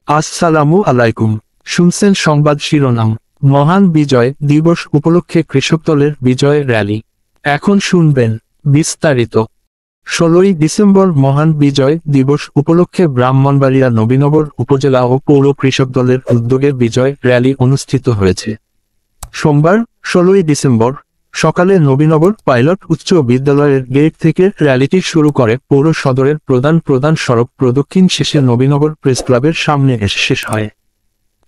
আসসালামু আলাইকুম। শুনছেন সংবাদ শিরোনাম। মহান বিজয় দিবস উপলক্ষে কৃষক দলের বিজয় র্যালি। এখন শুনবেন বিস্তারিত। 16ই ডিসেম্বর মহান বিজয় দিবস উপলক্ষে ব্রাহ্মণবাড়িয়া নবীনগর উপজেলা ও পৌর কৃষক দলের উদ্যোগে বিজয় র্যালি অনুষ্ঠিত হয়েছে। সোমবার 16ই ডিসেম্বর সকালে নবীনগর পাইলট উচ্চ বিদ্যালয়ের গেট থেকে র্যালিটি শুরু করে পৌর সদরের প্রধান সড়ক প্রদক্ষিণ শেষে নবীনগর প্রেস ক্লাবের সামনে এসে শেষ হয়।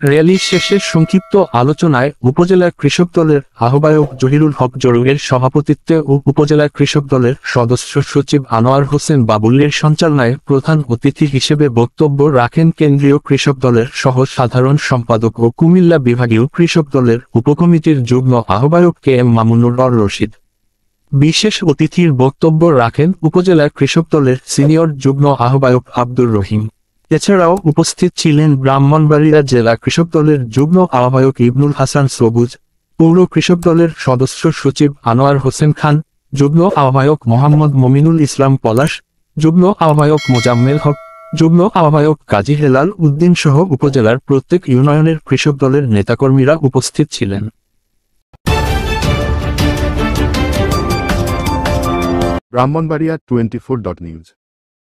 র্যালি শেষে সংক্ষিপ্ত আলোচনায় উপজেলা কৃষক দলের আহ্বায়ক জহিরুল হক জরুরের সভাপতিত্বে ও উপজেলা কৃষক দলের সদস্য সচিব আনোয়ার হোসেন বাবুলের সঞ্চালনায় প্রধান অতিথি হিসেবে বক্তব্য রাখেন কেন্দ্রীয় কৃষক দলের সহ সাধারণ সম্পাদক ও কুমিল্লা বিভাগীয় কৃষক দলের উপকমিটির যুগ্ম আহ্বায়ক কে এম মামুনুর রশিদ। বিশেষ অতিথির বক্তব্য রাখেন উপজেলা কৃষক দলের সিনিয়র যুগ্ম আহ্বায়ক আব্দুর রহিম। এছাড়াও উপস্থিত ছিলেন ব্রাহ্মণবাড়িয়া জেলা কৃষক দলের যুগ্ম আহ্বায়ক ইবনুল হাসান সবুজ, পৌর কৃষক দলের সদস্য সচিব আনোয়ার হোসেন খান, যুগ্ম আহ্বায়ক মোহাম্মদ মমিনুল ইসলাম পলাশ, যুগ্ম আহ্বায়ক মোজাম্মেল হক, যুগ্ম আহ্বায়ক কাজী হেলাল উদ্দিন সহ উপজেলার প্রত্যেক ইউনিয়নের কৃষক দলের নেতাকর্মীরা উপস্থিত ছিলেন। ব্রাহ্মণবাড়িয়া 24.নিউজ।